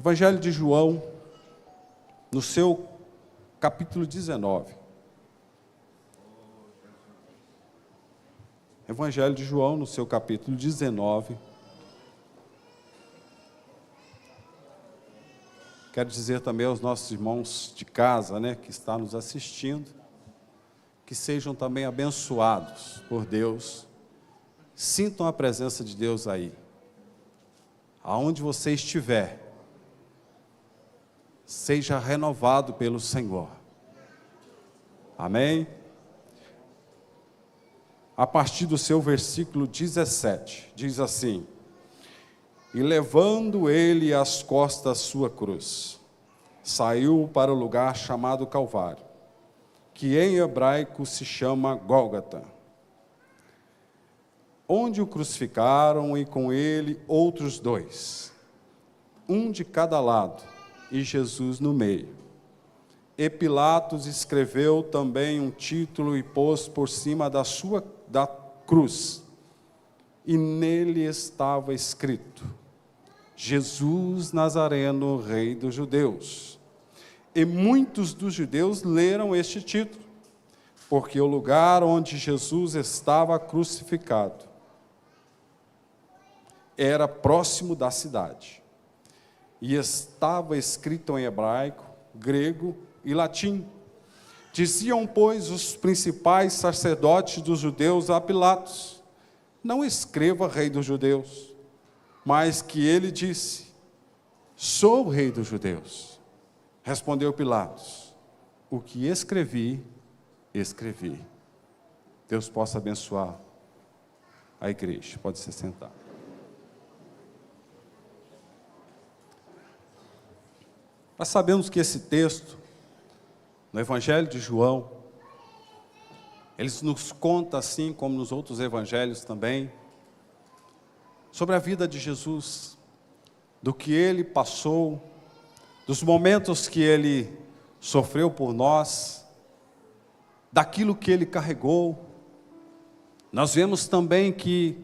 Evangelho de João, no seu capítulo 19. Evangelho de João, no seu capítulo 19. Quero dizer também aos nossos irmãos de casa, que estão nos assistindo, que sejam também abençoados por Deus. Sintam a presença de Deus aí. Aonde você estiver, seja renovado pelo Senhor. Amém? A partir do seu versículo 17, diz assim: E levando ele às costas sua cruz, saiu para o lugar chamado Calvário, que em hebraico se chama Gólgota, onde o crucificaram e com ele outros dois, um de cada lado, e Jesus no meio. E Pilatos escreveu também um título e pôs por cima da cruz, e nele estava escrito: Jesus Nazareno, Rei dos Judeus. E muitos dos judeus leram este título, porque o lugar onde Jesus estava crucificado era próximo da cidade, e estava escrito em hebraico, grego e latim. Diziam, pois, os principais sacerdotes dos judeus a Pilatos: Não escreva Rei dos Judeus, mas que ele disse: Sou o Rei dos Judeus. Respondeu Pilatos: O que escrevi, escrevi. Deus possa abençoar a igreja. Pode se sentar. Nós sabemos que esse texto, no Evangelho de João, ele nos conta, assim como nos outros evangelhos também, sobre a vida de Jesus, do que ele passou, dos momentos que ele sofreu por nós, daquilo que ele carregou. Nós vemos também que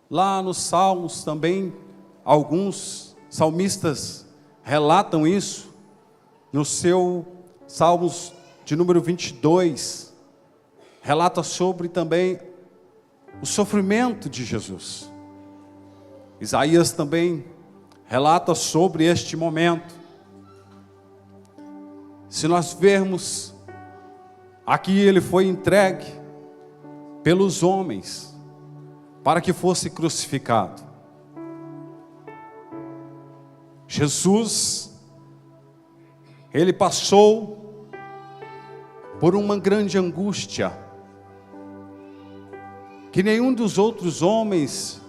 lá nos Salmos também, alguns salmistas relatam isso, no seu Salmos de número 22, relata sobre também o sofrimento de Jesus. Isaías também relata sobre este momento. Se nós vermos, aqui ele foi entregue pelos homens, para que fosse crucificado. Jesus, ele passou por uma grande angústia, que nenhum dos outros homens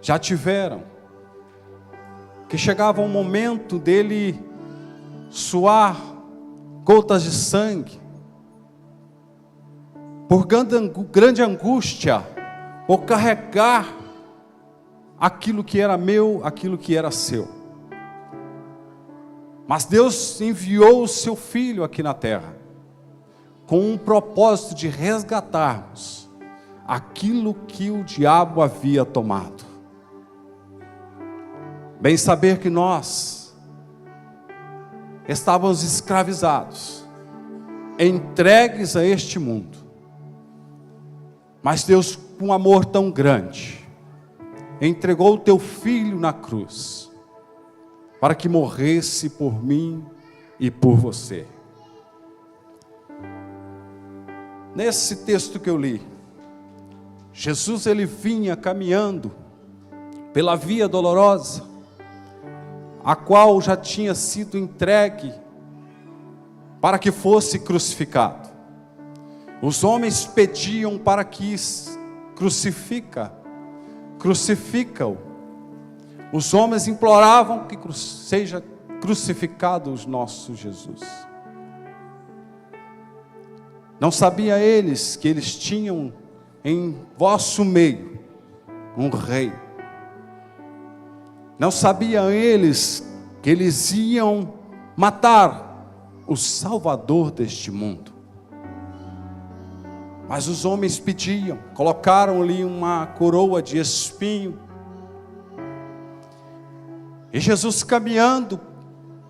já tiveram, que chegava um momento dele suar gotas de sangue, por grande angústia, por carregar aquilo que era meu, aquilo que era seu. Mas Deus enviou o seu Filho aqui na terra, com um propósito de resgatarmos aquilo que o diabo havia tomado. Bem saber que nós estávamos escravizados, entregues a este mundo, mas Deus, com um amor tão grande, entregou o teu Filho na cruz, para que morresse por mim e por você. Nesse texto que eu li, Jesus ele vinha caminhando pela via dolorosa, a qual já tinha sido entregue para que fosse crucificado. Os homens pediam para que crucifica-o. Os homens imploravam que seja crucificado o nosso Jesus. Não sabia eles que eles tinham em vosso meio um rei. Não sabiam eles que eles iam matar o Salvador deste mundo. Mas os homens pediam, colocaram-lhe uma coroa de espinho. E Jesus caminhando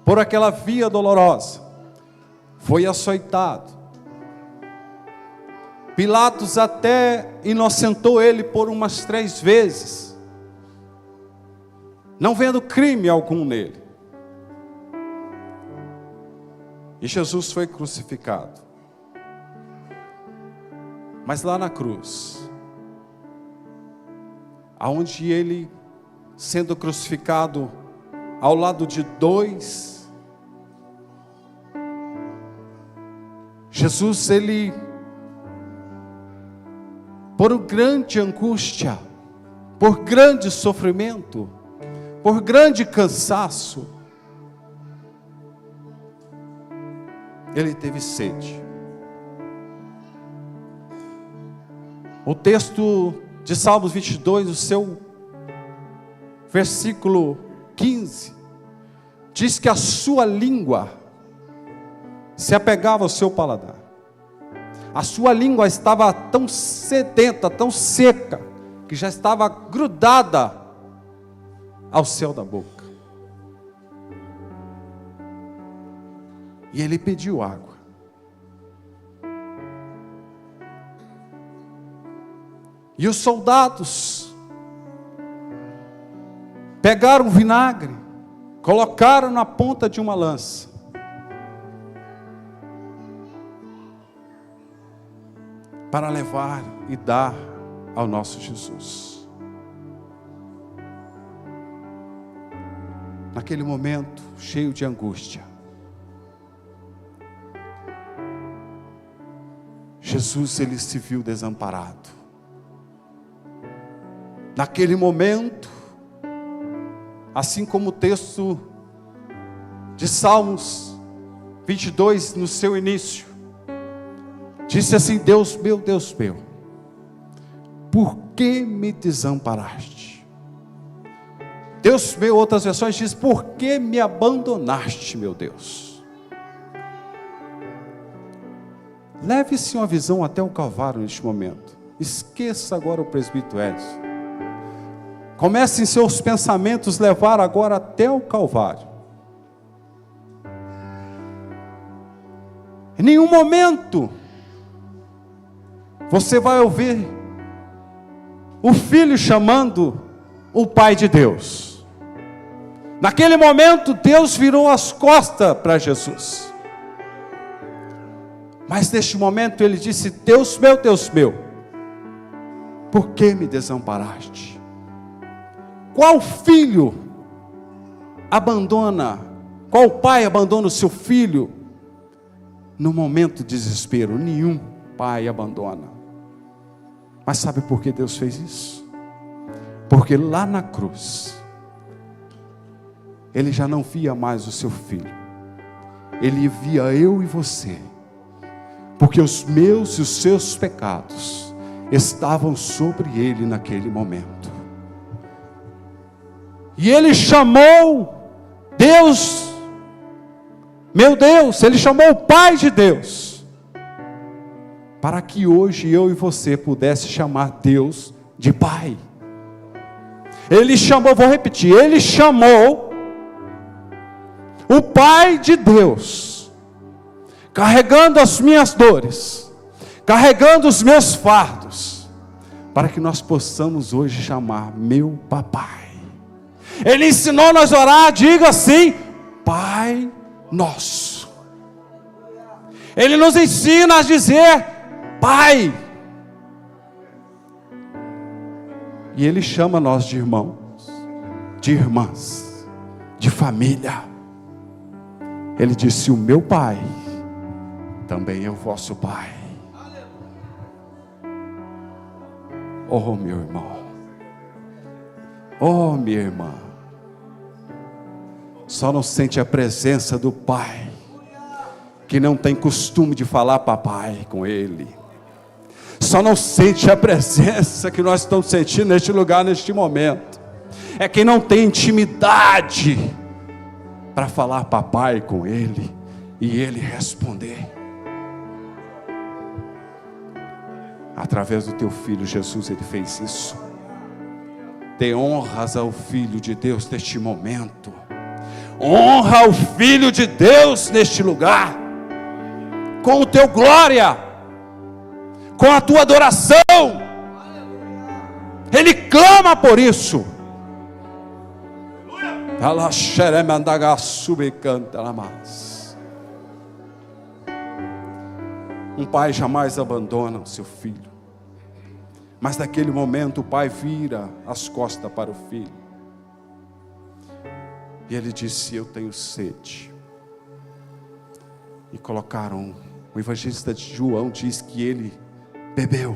por aquela via dolorosa, foi açoitado. Pilatos até inocentou ele por umas 3 vezes, não vendo crime algum nele. E Jesus foi crucificado. Mas lá na cruz, aonde ele, sendo crucificado ao lado de 2, Jesus, ele, por grande angústia, por grande sofrimento, por grande cansaço, ele teve sede. O texto de Salmos 22, o seu versículo 15, diz que a sua língua se apegava ao seu paladar. A sua língua estava tão sedenta, tão seca, que já estava grudada ao céu da boca. E ele pediu água. E os soldados pegaram vinagre, colocaram na ponta de uma lança, para levar e dar ao nosso Jesus. Naquele momento, cheio de angústia, Jesus, ele se viu desamparado. Naquele momento, assim como o texto de Salmos 22, no seu início, disse assim: Deus meu, por que me desamparaste? Deus meu, outras versões diz: por que me abandonaste, meu Deus? Leve-se uma visão até o Calvário neste momento. Esqueça agora o presbítero Edson. Comece em seus pensamentos levar agora até o Calvário. Em nenhum momento você vai ouvir o Filho chamando o Pai de Deus. Naquele momento, Deus virou as costas para Jesus. Mas neste momento ele disse: Deus meu, por que me desamparaste? Qual filho abandona, qual pai abandona o seu filho no momento de desespero? Nenhum pai abandona. Mas sabe por que Deus fez isso? Porque lá na cruz, ele já não via mais o seu filho, ele via eu e você, porque os meus e os seus pecados estavam sobre ele naquele momento. E ele chamou Deus, meu Deus, ele chamou o Pai de Deus, para que hoje eu e você pudesse chamar Deus de Pai. Ele chamou, vou repetir, ele chamou o Pai de Deus, carregando as minhas dores, carregando os meus fardos, para que nós possamos hoje chamar meu papai. Ele ensinou nós a orar, diga assim: Pai Nosso. Ele nos ensina a dizer Pai. E ele chama nós de irmãos, de irmãs, de família. Ele disse: o meu Pai também é o vosso Pai. Oh, meu irmão, oh, minha irmã, só não sente a presença do Pai que não tem costume de falar papai com ele. Só não sente a presença que nós estamos sentindo neste lugar, neste momento. É quem não tem intimidade para falar papai com ele e ele responder. Através do teu filho Jesus, ele fez isso. Dê honras ao Filho de Deus neste momento. Honra o Filho de Deus neste lugar, com o teu glória, com a tua adoração. Ele clama por isso. Um pai jamais abandona o seu filho, mas naquele momento o pai vira as costas para o filho, e ele disse: eu tenho sede. E colocaram, o evangelista de João diz que ele bebeu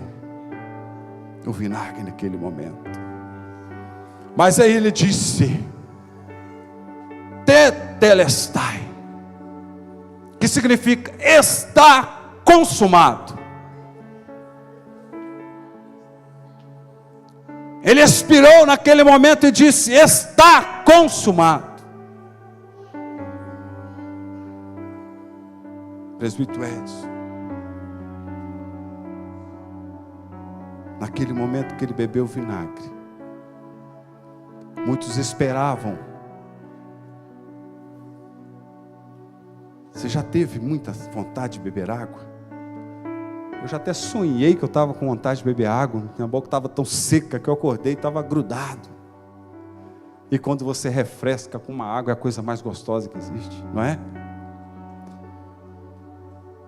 o vinagre naquele momento. Mas aí ele disse: tetelestai, que significa está consumado. Ele expirou naquele momento e disse: está consumado. Presbítero Edson, naquele momento que ele bebeu o vinagre, muitos esperavam. Você já teve muita vontade de beber água? Eu já até sonhei que eu estava com vontade de beber água. Minha boca estava tão seca que eu acordei e estava grudado. E quando você refresca com uma água, é a coisa mais gostosa que existe, não é?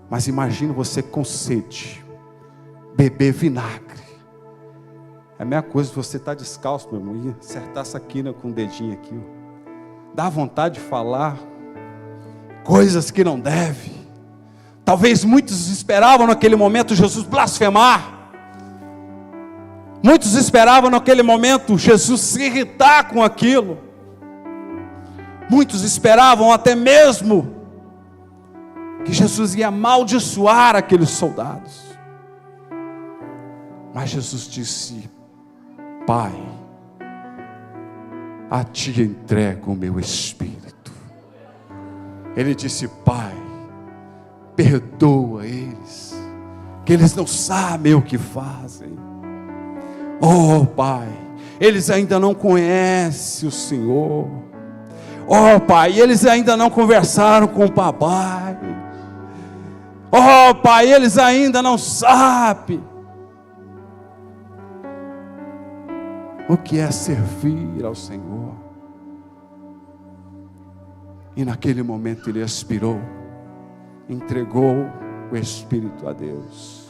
Mas imagina você com sede, beber vinagre. É a mesma coisa se você está descalço, meu irmão, e acertar essa quina com o dedinho aqui. Dá vontade de falar coisas que não deve. Talvez muitos esperavam naquele momento Jesus blasfemar. Muitos esperavam naquele momento Jesus se irritar com aquilo. Muitos esperavam até mesmo que Jesus ia amaldiçoar aqueles soldados. Mas Jesus disse: Pai, a ti entrego o meu espírito. Ele disse: Pai, perdoa eles, que eles não sabem o que fazem. Oh Pai, eles ainda não conhecem o Senhor. Oh Pai, eles ainda não conversaram com o papai. Oh Pai, eles ainda não sabem o que é servir ao Senhor. E naquele momento ele expirou, entregou o Espírito a Deus.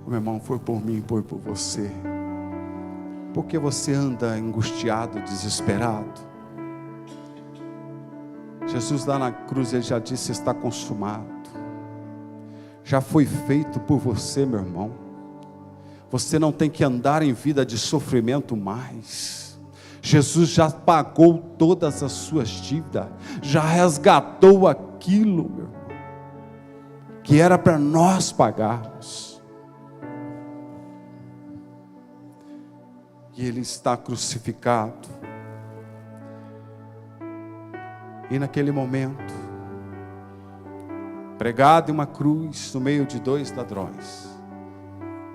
O meu irmão, foi por mim, foi por você. Porque você anda angustiado, desesperado. Jesus lá na cruz, ele já disse: está consumado. Já foi feito por você, meu irmão. Você não tem que andar em vida de sofrimento mais. Jesus já pagou todas as suas dívidas, já resgatou aquilo, meu irmão, que era para nós pagarmos. E ele está crucificado. E naquele momento, pregado em uma cruz no meio de 2 ladrões,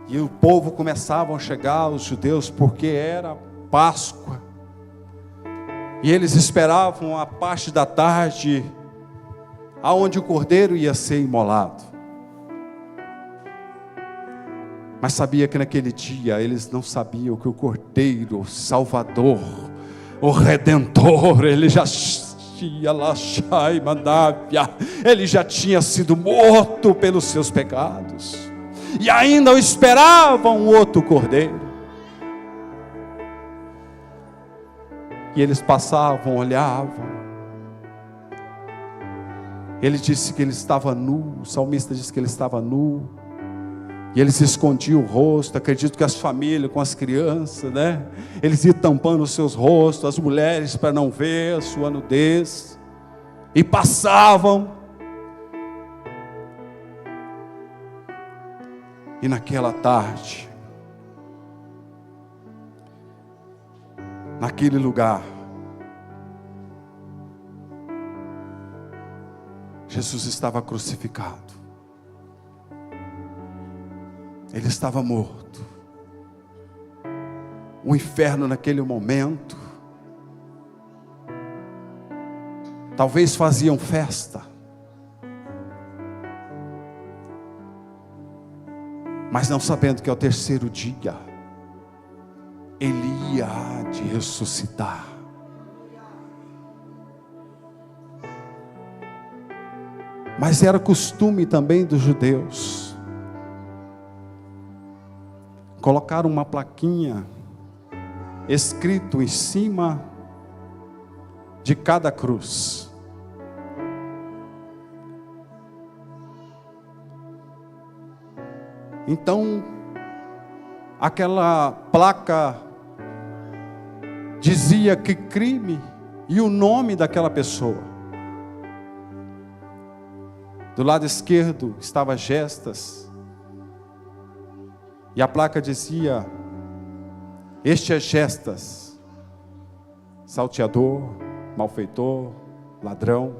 e o povo começava a chegar, os judeus, porque era Páscoa, e eles esperavam a parte da tarde, aonde o cordeiro ia ser imolado. Mas sabia que naquele dia, eles não sabiam que o cordeiro, o Salvador, o Redentor, ele já ele já tinha sido morto pelos seus pecados, e ainda o esperavam um outro cordeiro. E eles passavam, olhavam. Ele disse que ele estava nu, o salmista disse que ele estava nu, e eles escondiam o rosto. Acredito que as famílias com as crianças, né? Eles iam tampando os seus rostos, as mulheres, para não ver a sua nudez, e passavam. E naquela tarde, naquele lugar, Jesus estava crucificado. Ele estava morto. O inferno naquele momento talvez faziam festa, mas não sabendo que ao terceiro dia ele ia de ressuscitar. Mas era costume também dos judeus colocar uma plaquinha escrito em cima de cada cruz. Então, aquela placa dizia que crime e o nome daquela pessoa. Do lado esquerdo estava Gestas, e a placa dizia: este é Gestas, salteador, malfeitor, ladrão.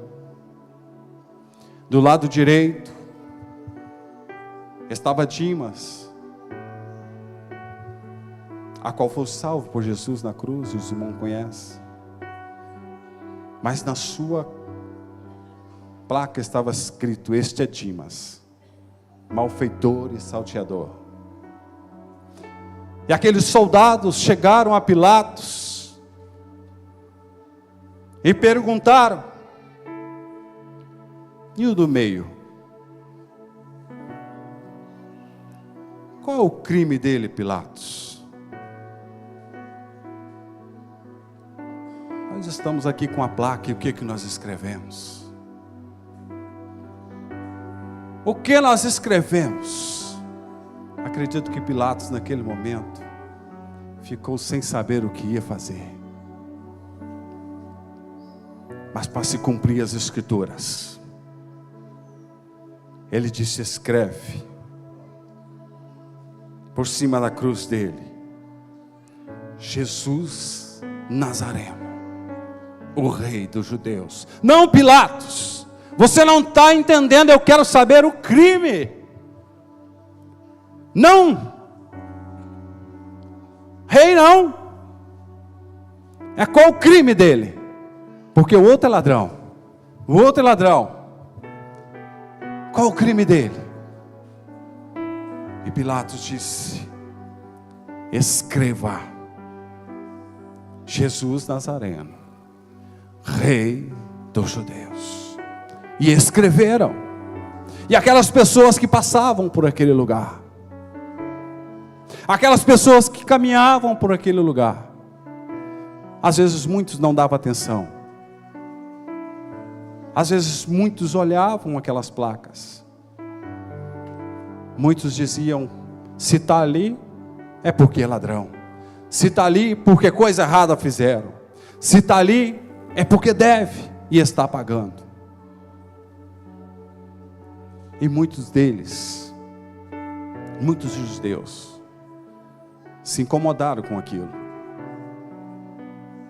Do lado direito estava Dimas, a qual foi salvo por Jesus na cruz, e os irmãos conhecem. Mas na sua placa estava escrito: este é Dimas, malfeitor e salteador. E aqueles soldados chegaram a Pilatos e perguntaram: e o do meio? Qual é o crime dele, Pilatos? Nós estamos aqui com a placa, e o que nós escrevemos? O que nós escrevemos? Acredito que Pilatos naquele momento ficou sem saber o que ia fazer. Mas para se cumprir as escrituras, ele disse: escreve por cima da cruz dele: Jesus Nazareno, o rei dos judeus. Não, Pilatos, você não está entendendo, eu quero saber o crime. Não, rei não. É qual o crime dele? Porque o outro é ladrão. O outro é ladrão. Qual o crime dele? E Pilatos disse: escreva: Jesus Nazareno, rei dos judeus. E escreveram. E aquelas pessoas que passavam por aquele lugar, aquelas pessoas que caminhavam por aquele lugar, às vezes muitos não davam atenção, às vezes muitos olhavam aquelas placas, muitos diziam: se está ali é porque é ladrão, se está ali porque coisa errada fizeram, se está ali é porque deve e está pagando. E muitos deles, muitos judeus, se incomodaram com aquilo.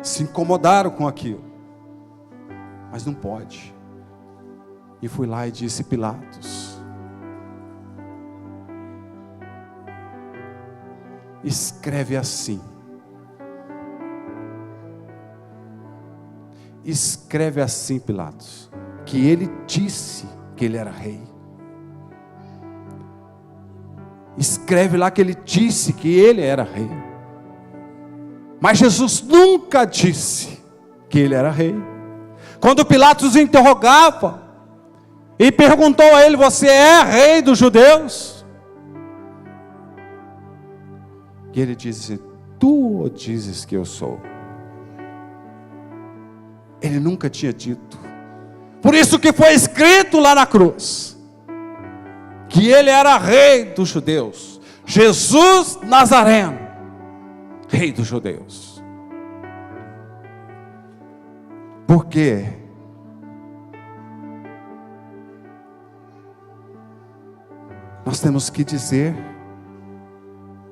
Se incomodaram com aquilo. Mas não pode. E fui lá e disse: Pilatos, escreve assim. Escreve assim, Pilatos, que ele disse que ele era rei. Escreve lá que ele disse que ele era rei. Mas Jesus nunca disse que ele era rei. Quando Pilatos interrogava e perguntou a ele: você é rei dos judeus? E ele disse: tu dizes que eu sou. Ele nunca tinha dito. Por isso que foi escrito lá na cruz que ele era rei dos judeus. Jesus Nazareno, rei dos judeus. Por quê? Nós temos que dizer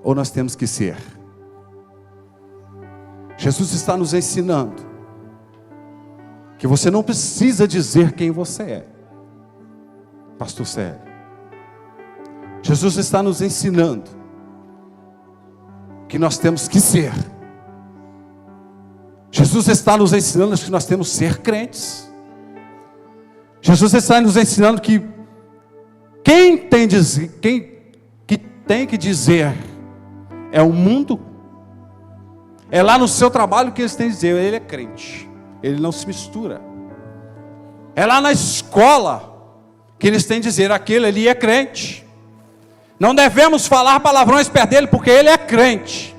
ou nós temos que ser? Jesus está nos ensinando que você não precisa dizer quem você é, Pastor Célio. Jesus está nos ensinando que nós temos que ser. Jesus está nos ensinando que nós temos que ser crentes. Jesus está nos ensinando que quem tem que dizer é o mundo. É lá no seu trabalho que eles têm que dizer, ele é crente, ele não se mistura. É lá na escola que eles têm que dizer, aquele ali é crente. Não devemos falar palavrões perto dele, porque ele é crente.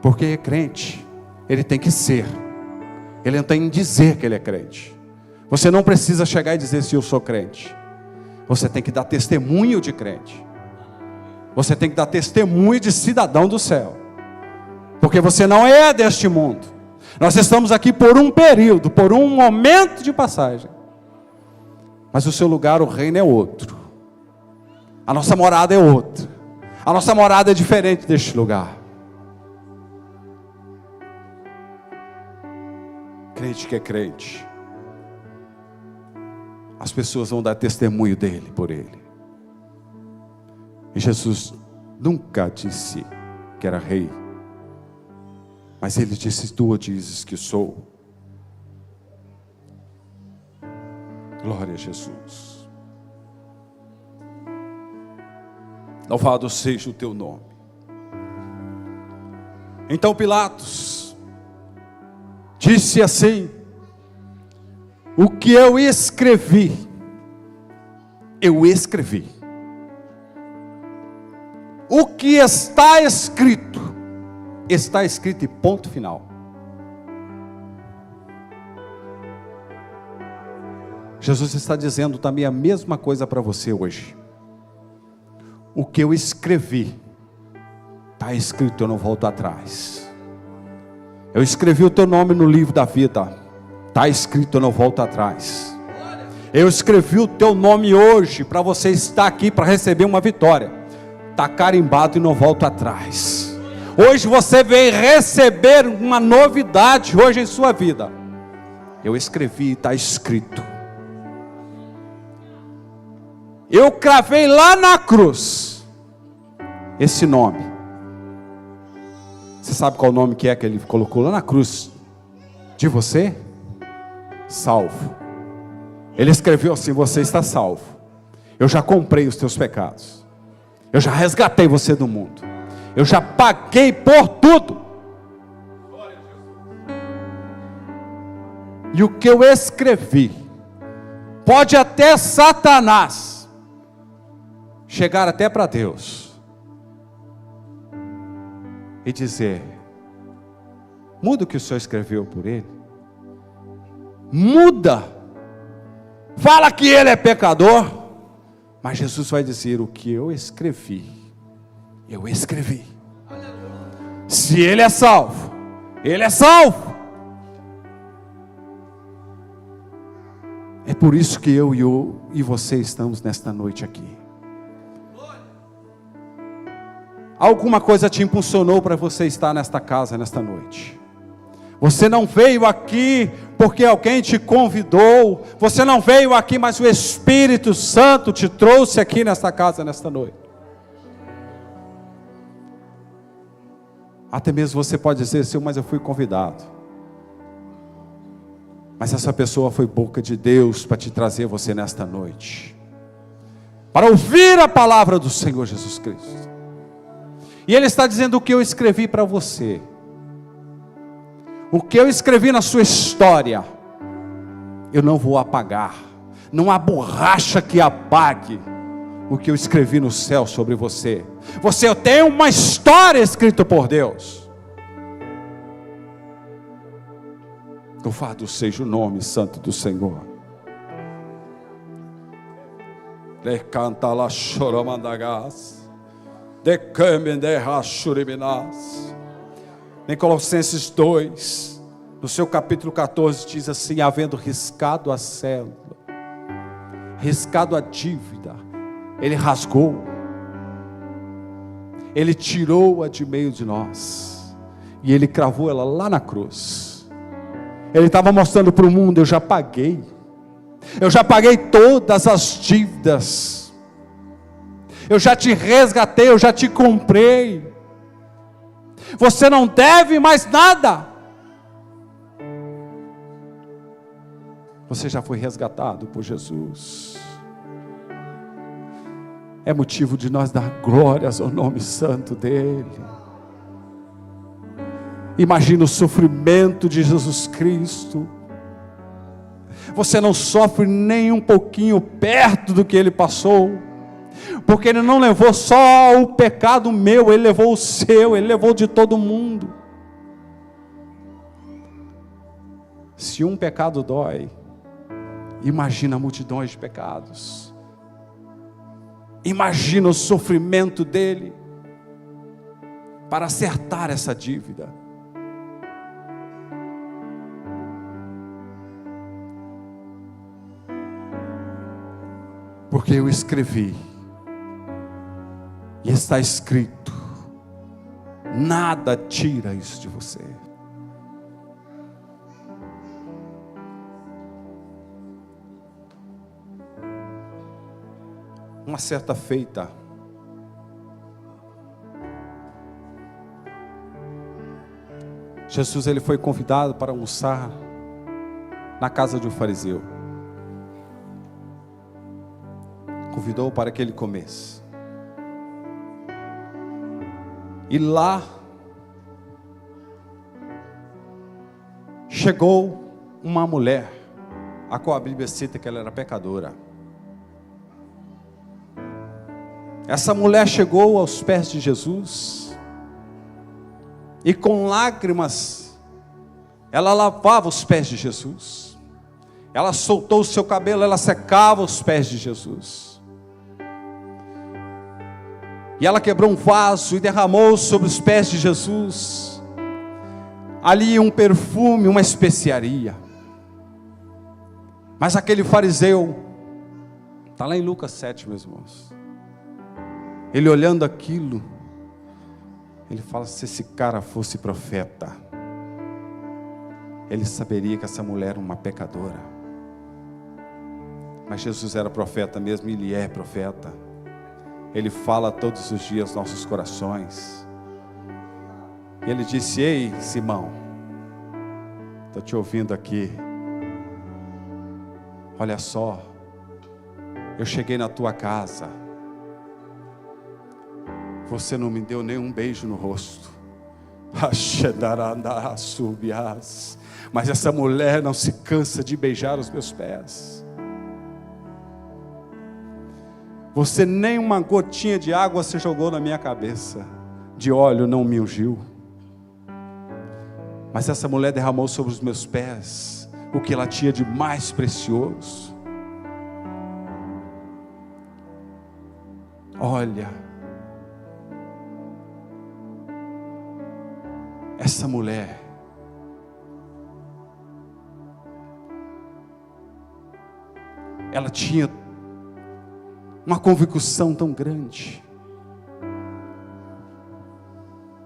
Porque é crente, ele tem que ser. Ele não tem que dizer que ele é crente. Você não precisa chegar e dizer se eu sou crente. Você tem que dar testemunho de crente. Você tem que dar testemunho de cidadão do céu. Porque você não é deste mundo. Nós estamos aqui por um período, por um momento de passagem. Mas o seu lugar, o reino é outro. A nossa morada é outra. A nossa morada é diferente deste lugar. Crente que é crente, as pessoas vão dar testemunho dele, por ele. E Jesus nunca disse que era rei, mas ele disse, tu dizes que sou. Glória a Jesus. Louvado seja o teu nome. Então Pilatos disse assim, o que eu escrevi, o que está escrito e ponto final. Jesus está dizendo também a mesma coisa para você hoje. O que eu escrevi, está escrito, eu não volto atrás. Eu escrevi o teu nome no livro da vida, está escrito, eu não volto atrás. Eu escrevi o teu nome hoje, para você estar aqui, para receber uma vitória, está carimbado e não volto atrás. Hoje você vem receber uma novidade, hoje em sua vida. Eu escrevi e está escrito. Eu cravei lá na cruz, esse nome. Você sabe qual nome que ele colocou lá na cruz de você? Salvo. Ele escreveu assim, você está salvo. Eu já comprei os teus pecados. Eu já resgatei você do mundo. Eu já paguei por tudo. E o que eu escrevi, pode até Satanás chegar até para Deus e dizer, muda o que o Senhor escreveu por ele, muda, fala que ele é pecador, mas Jesus vai dizer, o que eu escrevi, se ele é salvo, ele é salvo. É por isso que eu e você estamos nesta noite aqui. Alguma coisa te impulsionou para você estar nesta casa, nesta noite. Você não veio aqui porque alguém te convidou. Você não veio aqui, mas o Espírito Santo te trouxe aqui nesta casa, nesta noite. Até mesmo você pode dizer, Senhor, mas eu fui convidado. Mas essa pessoa foi boca de Deus para te trazer você nesta noite, para ouvir a palavra do Senhor Jesus Cristo. E Ele está dizendo, o que eu escrevi para você, o que eu escrevi na sua história, eu não vou apagar. Não há borracha que apague o que eu escrevi no céu sobre você. Você tem uma história escrita por Deus. Louvado seja o nome santo do Senhor. Le canta la choromandagas. Em Colossenses 2, no seu capítulo 14, diz assim, havendo riscado a cédula, riscado a dívida, Ele rasgou, Ele tirou-a de meio de nós, e Ele cravou ela lá na cruz. Ele estava mostrando para o mundo, eu já paguei todas as dívidas, eu já te resgatei, eu já te comprei, você não deve mais nada. Você já foi resgatado por Jesus. É motivo de nós dar glórias ao nome santo dEle. Imagina o sofrimento de Jesus Cristo. Você não sofre nem um pouquinho perto do que Ele passou, porque Ele não levou só o pecado meu, Ele levou o seu, Ele levou de todo mundo. Se um pecado dói, imagina multidões de pecados. Imagina o sofrimento dele para acertar essa dívida. Porque eu escrevi, e está escrito, nada tira isso de você. Uma certa feita, Jesus ele foi convidado para almoçar na casa de um fariseu. Convidou para que ele comesse. E lá chegou uma mulher, a qual a Bíblia cita que ela era pecadora. Essa mulher chegou aos pés de Jesus e com lágrimas ela lavava os pés de Jesus. Ela soltou o seu cabelo, ela secava os pés de Jesus. E ela quebrou um vaso e derramou sobre os pés de Jesus ali um perfume, uma especiaria. Mas aquele fariseu, está lá em Lucas 7, meus irmãos, ele olhando aquilo, ele fala: se esse cara fosse profeta, ele saberia que essa mulher era uma pecadora. Mas Jesus era profeta mesmo, ele é profeta. Ele fala todos os dias aos nossos corações. E ele disse: ei, Simão, estou te ouvindo aqui. Olha só, eu cheguei na tua casa, você não me deu nenhum beijo no rosto. Mas essa mulher não se cansa de beijar os meus pés. Você nem uma gotinha de água se jogou na minha cabeça, de óleo não me ungiu. Mas essa mulher derramou sobre os meus pés o que ela tinha de mais precioso. Olha, essa mulher, ela tinha uma convicção tão grande.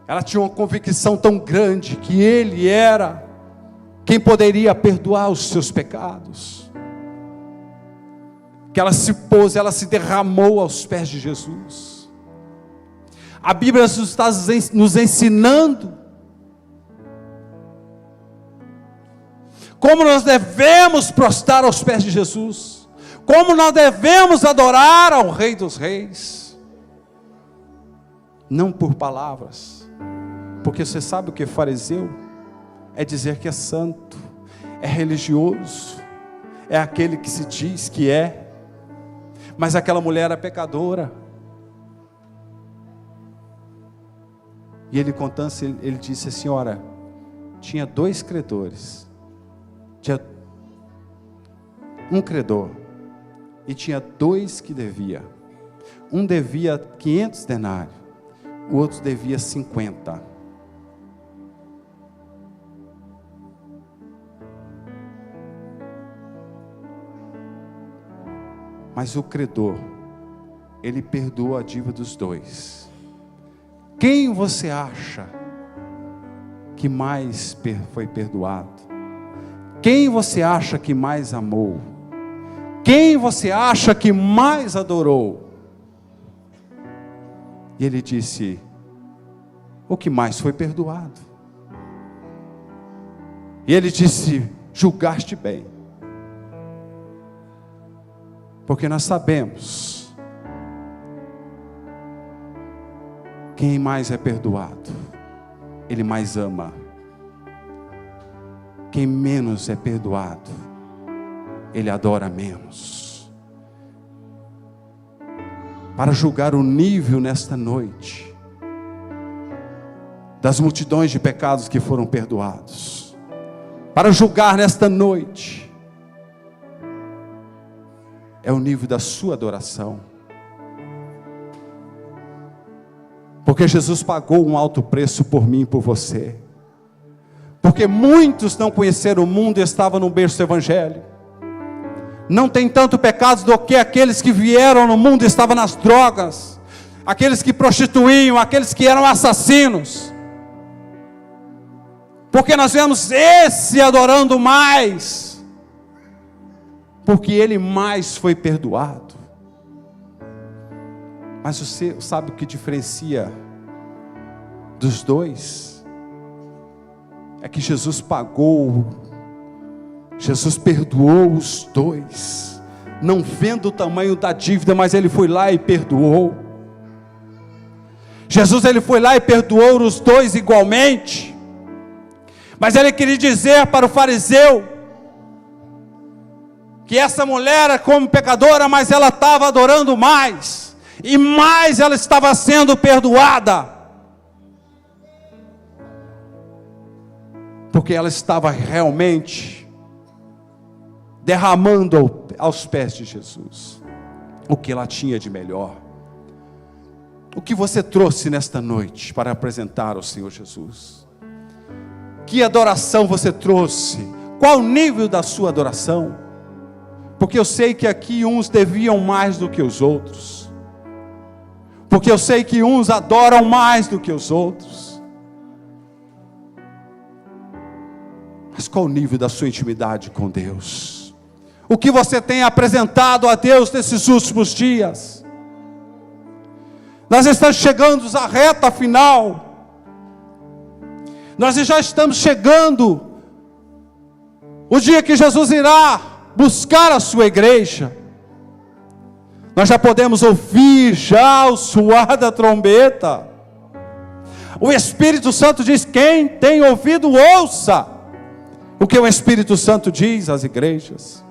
Ela tinha uma convicção tão grande que Ele era quem poderia perdoar os seus pecados. Que ela se pôs, ela se derramou aos pés de Jesus. A Bíblia está nos ensinando como nós devemos prostrar aos pés de Jesus, como nós devemos adorar ao Rei dos Reis, não por palavras, porque você sabe o que é fariseu? É dizer que é santo, é religioso, é aquele que se diz que é, mas aquela mulher era pecadora. E ele contando, ele disse assim: senhora, tinha 2 credores, tinha um credor, e tinha 2 que devia. Um devia 500 denários, o outro devia 50. Mas o credor, ele perdoou a dívida dos 2. Quem você acha que mais foi perdoado? Quem você acha que mais amou? Quem você acha que mais adorou? E ele disse: o que mais foi perdoado. E ele disse: julgaste bem. Porque nós sabemos, quem mais é perdoado, ele mais ama. Quem menos é perdoado, ele adora menos. Para julgar o nível nesta noite, das multidões de pecados que foram perdoados, para julgar nesta noite, é o nível da sua adoração. Porque Jesus pagou um alto preço por mim e por você. Porque muitos não conheceram o mundo e estavam no berço do Evangelho. Não tem tanto pecado do que aqueles que vieram no mundo e estavam nas drogas, aqueles que prostituíam, aqueles que eram assassinos. Porque nós vemos esse adorando mais, porque ele mais foi perdoado. Mas você sabe o que diferencia dos dois? É que Jesus pagou, Jesus perdoou os dois, não vendo o tamanho da dívida, mas ele foi lá e perdoou. Jesus, ele foi lá e perdoou os dois igualmente. Mas ele queria dizer para o fariseu que essa mulher era como pecadora, mas ela estava adorando mais, e mais ela estava sendo perdoada, porque ela estava realmente derramando aos pés de Jesus o que ela tinha de melhor. O que você trouxe nesta noite para apresentar ao Senhor Jesus? Que adoração você trouxe? Qual o nível da sua adoração? Porque eu sei que aqui uns deviam mais do que os outros, porque eu sei que uns adoram mais do que os outros. Mas qual o nível da sua intimidade com Deus? O que você tem apresentado a Deus nesses últimos dias? Nós estamos chegando à reta final, nós já estamos chegando o dia que Jesus irá buscar a sua igreja. Nós já podemos ouvir já o soar da trombeta. O Espírito Santo diz: quem tem ouvido, ouça o que o Espírito Santo diz às igrejas.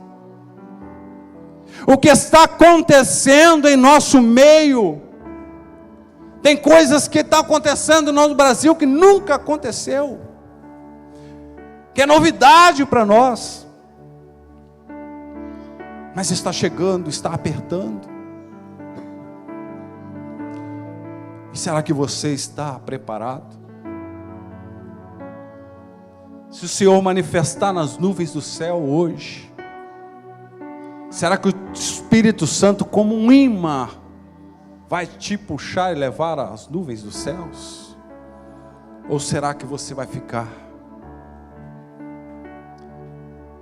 O que está acontecendo em nosso meio. Tem coisas que estão acontecendo no Brasil que nunca aconteceu, que é novidade para nós, mas está chegando, está apertando. E será que você está preparado? Se o Senhor manifestar nas nuvens do céu hoje, será que o Espírito Santo, como um imã, vai te puxar e levar às nuvens dos céus? Ou será que você vai ficar?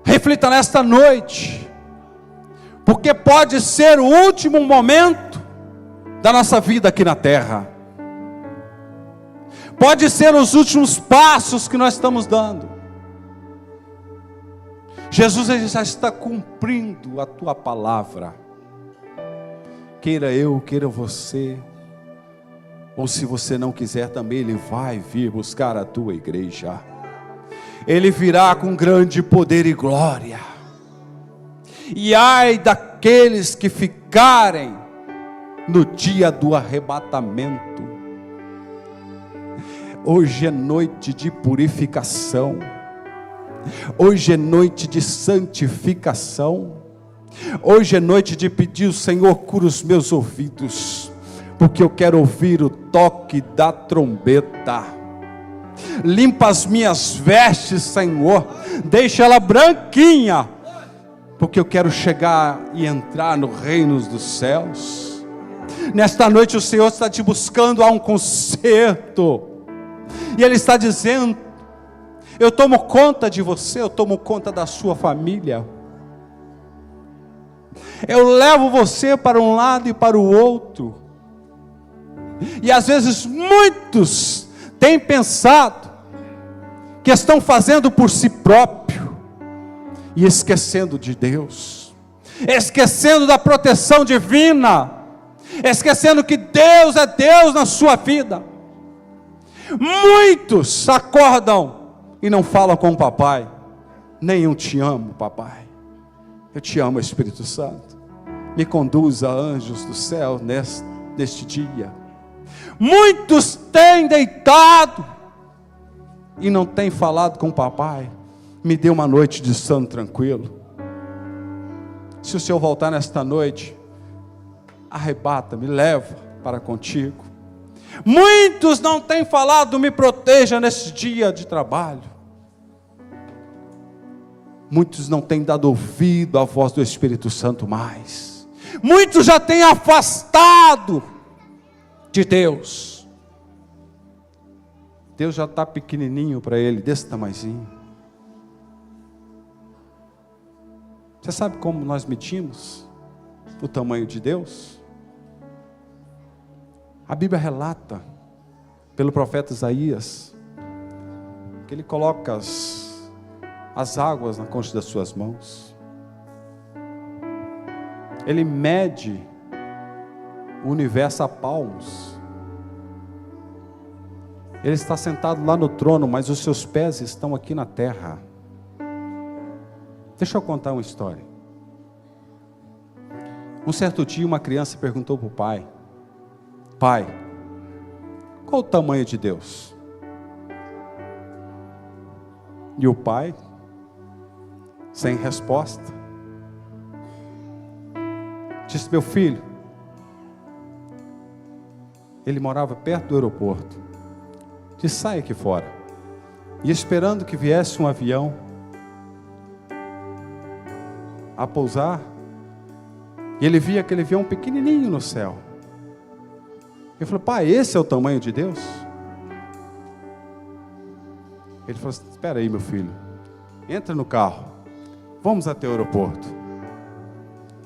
Reflita nesta noite, porque pode ser o último momento da nossa vida aqui na terra, pode ser os últimos passos que nós estamos dando. Jesus, ele já está cumprindo a tua palavra, queira eu, queira você, ou se você não quiser também, ele vai vir buscar a tua igreja. Ele virá com grande poder e glória, e ai daqueles que ficarem no dia do arrebatamento. Hoje é noite de purificação, hoje é noite de santificação, hoje é noite de pedir: o Senhor, cura os meus ouvidos, porque eu quero ouvir o toque da trombeta. Limpa as minhas vestes, Senhor, deixa ela branquinha, porque eu quero chegar e entrar no reino dos céus. Nesta noite o Senhor está te buscando a um concerto, e Ele está dizendo: eu tomo conta de você, eu tomo conta da sua família, eu levo você para um lado e para o outro. E às vezes muitos têm pensado que estão fazendo por si próprio e esquecendo de Deus. esquecendo da proteção divina, esquecendo que Deus é Deus na sua vida. Muitos acordam e não falam com o papai, nem eu te amo, papai, eu te amo, Espírito Santo, me conduza, anjos do céu, neste dia. Muitos têm deitado e não têm falado com o papai, me dê uma noite de sono tranquilo. Se o Senhor voltar nesta noite, arrebata, me leva para contigo. Muitos não têm falado, me proteja neste dia de trabalho. Muitos não têm dado ouvido à voz do Espírito Santo mais. Muitos já têm afastado de Deus. Deus já está pequenininho para ele, desse tamanhozinho. Você sabe como nós medimos o tamanho de Deus? A Bíblia relata, pelo profeta Isaías, que ele coloca as águas na concha das suas mãos. Ele mede o universo a palmos. Ele está sentado lá no trono, mas os seus pés estão aqui na terra. Deixa eu contar uma história. Um certo dia, uma criança perguntou para o pai: pai, qual o tamanho de Deus? E o pai, sem resposta, disse: meu filho, ele morava perto do aeroporto, disse: sai aqui fora. E esperando que viesse um avião a pousar, e ele via aquele avião pequenininho no céu. Ele falou: pai, esse é o tamanho de Deus? Ele falou: espera aí, meu filho, entra no carro, vamos até o aeroporto.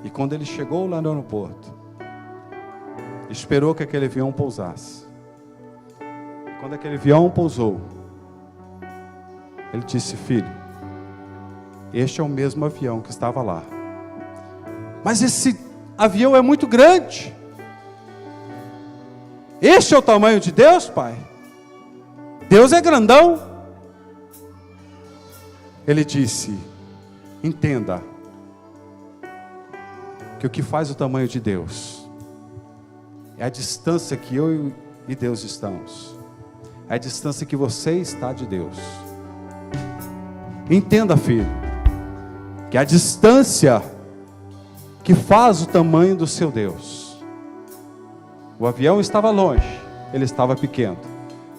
E quando ele chegou lá no aeroporto, esperou que aquele avião pousasse. Quando aquele avião pousou, ele disse: filho, este é o mesmo avião que estava lá, mas esse avião é muito grande. Este é o tamanho de Deus, pai? Deus é grandão. Ele disse: entenda que o que faz o tamanho de Deus é a distância que eu e Deus estamos, é a distância que você está de Deus. Entenda, filho, que a distância que faz o tamanho do seu Deus. O avião estava longe, ele estava pequeno,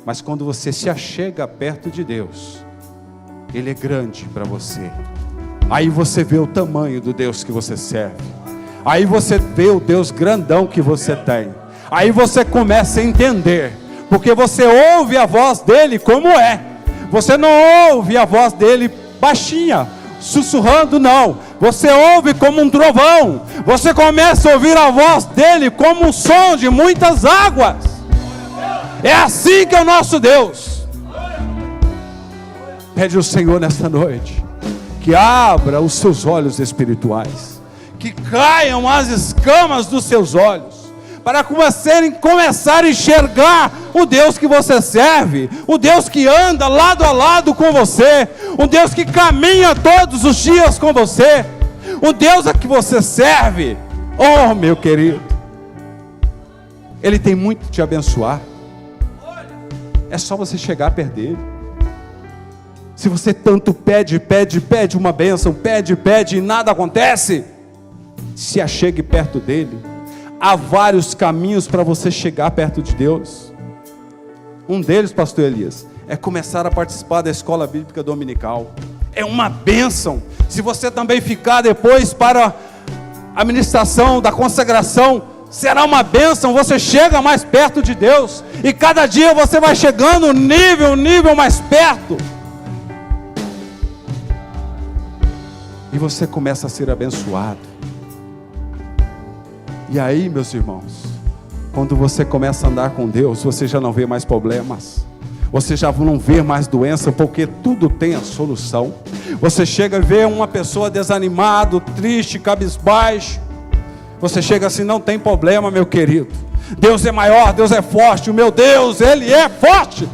mas quando você se achega perto de Deus, Ele é grande para você. Aí você vê o tamanho do Deus que você serve. Aí você vê o Deus grandão que você tem. Aí você começa a entender, porque você ouve a voz dele como é. Você não ouve a voz dele baixinha, sussurrando, não. Você ouve como um trovão. Você começa a ouvir a voz dele como um som de muitas águas. É assim que é o nosso Deus. Pede ao Senhor nesta noite que abra os seus olhos espirituais, que caiam as escamas dos seus olhos, para começar a enxergar o Deus que você serve, o Deus que anda lado a lado com você, o Deus que caminha todos os dias com você, o Deus a que você serve. Oh, meu querido, Ele tem muito te abençoar. É só você chegar perto dele. Se você tanto pede uma bênção, pede e nada acontece, se achegue perto dele. Há vários caminhos para você chegar perto de Deus. Um deles, pastor Elias, é começar a participar da escola bíblica dominical. É uma bênção. Se você também ficar depois para a ministração da consagração, será uma bênção. Você chega mais perto de Deus, e cada dia você vai chegando um nível mais perto, e você começa a ser abençoado. E aí, meus irmãos, quando você começa a andar com Deus, você já não vê mais problemas, você já não vê mais doença, porque tudo tem a solução. Você chega e vê uma pessoa desanimado, triste, cabisbaixo. Você chega assim: não tem problema, meu querido. Deus é maior, Deus é forte. O meu Deus, Ele é forte.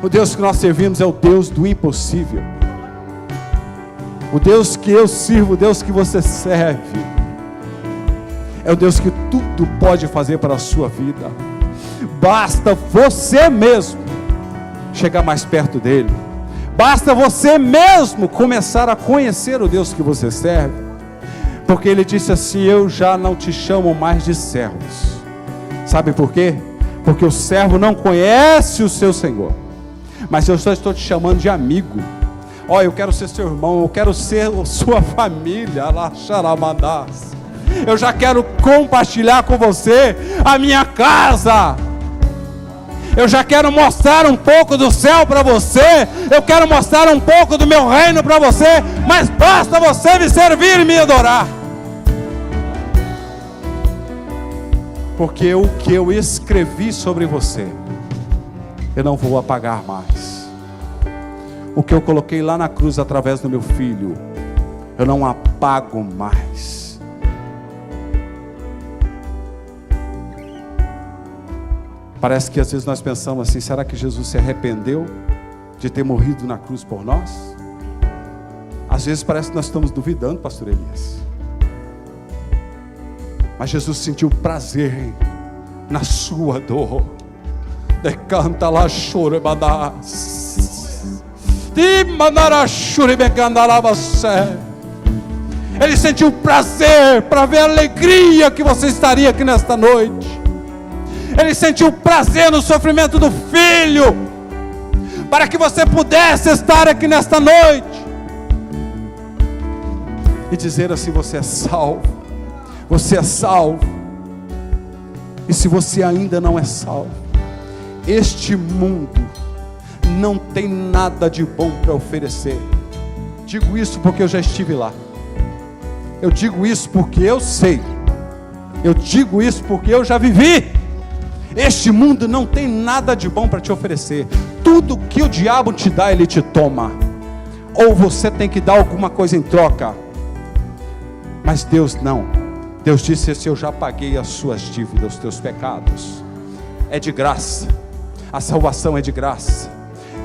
O Deus que nós servimos é o Deus do impossível. O Deus que eu sirvo, o Deus que você serve, é o Deus que tudo pode fazer para a sua vida. Basta você mesmo chegar mais perto dele. Basta você mesmo começar a conhecer o Deus que você serve. Porque ele disse assim: eu já não te chamo mais de servos. Sabe por quê? Porque o servo não conhece o seu Senhor. Mas eu só estou te chamando de amigo. Ó, eu quero ser seu irmão, eu quero ser sua família. Eu já quero compartilhar com você a minha casa. Eu já quero mostrar um pouco do céu para você. Eu quero mostrar um pouco do meu reino para você. Mas basta você me servir e me adorar. Porque o que eu escrevi sobre você, eu não vou apagar mais. O que eu coloquei lá na cruz através do meu filho, eu não apago mais. Parece que às vezes nós pensamos assim: será que Jesus se arrependeu de ter morrido na cruz por nós? Às vezes parece que nós estamos duvidando, pastor Elias. Mas Jesus sentiu prazer na sua dor. Decanta lá, chore, badás. Ele sentiu prazer para ver a alegria que você estaria aqui nesta noite. Ele sentiu prazer no sofrimento do filho, para que você pudesse estar aqui nesta noite e dizer assim: você é salvo, você é salvo. E se você ainda não é salvo, este mundo não tem nada de bom para oferecer. Digo isso porque eu já estive lá. Eu digo isso porque eu sei. Eu digo isso porque eu já vivi. Este mundo não tem nada de bom para te oferecer. Tudo que o diabo te dá, ele te toma. Ou você tem que dar alguma coisa em troca. Mas Deus não. Deus disse assim: eu já paguei as suas dívidas, os teus pecados. É de graça. A salvação é de graça.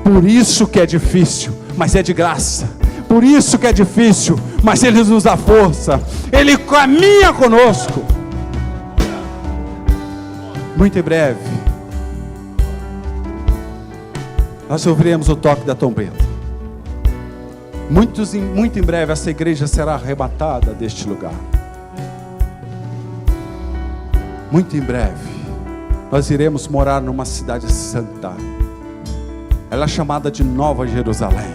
Por isso que é difícil, mas é de graça. Por isso que é difícil, mas Ele nos dá força. Ele caminha conosco. Muito em breve nós ouviremos o toque da trombeta. Muito em breve essa igreja será arrebatada deste lugar. Muito em breve nós iremos morar numa cidade santa. Ela é chamada de Nova Jerusalém,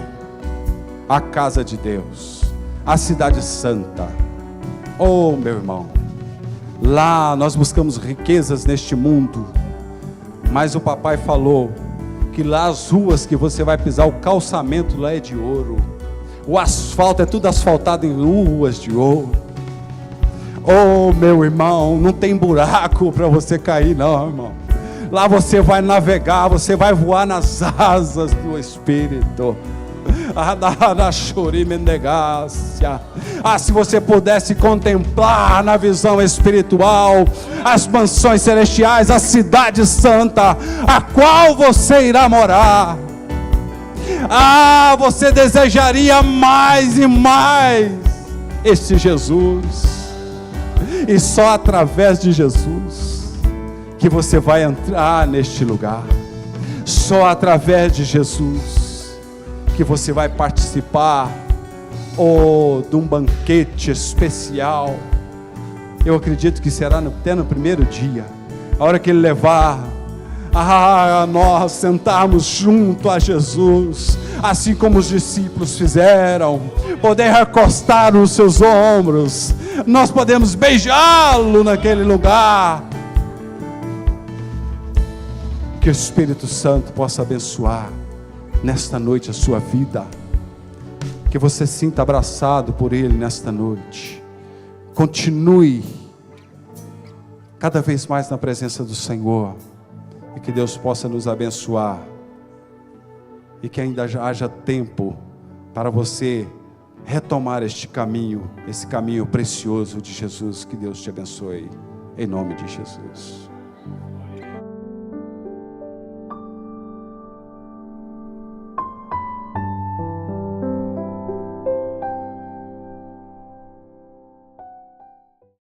a casa de Deus, a cidade santa. Oh, meu irmão, lá nós buscamos riquezas neste mundo, mas o papai falou que lá as ruas que você vai pisar, o calçamento lá é de ouro, o asfalto é tudo asfaltado em ruas de ouro. Oh, meu irmão, não tem buraco para você cair não, irmão. Lá você vai navegar, você vai voar nas asas do Espírito. Se você pudesse contemplar na visão espiritual as mansões celestiais, a cidade santa, a qual você irá morar. Você desejaria mais e mais esse Jesus. E só através de Jesus que você vai entrar neste lugar. Só através de Jesus que você vai participar de um banquete especial. Eu acredito que será até no primeiro dia, a hora que Ele levar nós sentarmos junto a Jesus, assim como os discípulos fizeram, poder recostar nos seus ombros, nós podemos beijá-lo naquele lugar. Que o Espírito Santo possa abençoar nesta noite a sua vida, que você sinta abraçado por Ele nesta noite. Continue cada vez mais na presença do Senhor, e que Deus possa nos abençoar e que ainda haja tempo para você retomar este caminho, esse caminho precioso de Jesus. Que Deus te abençoe, em nome de Jesus.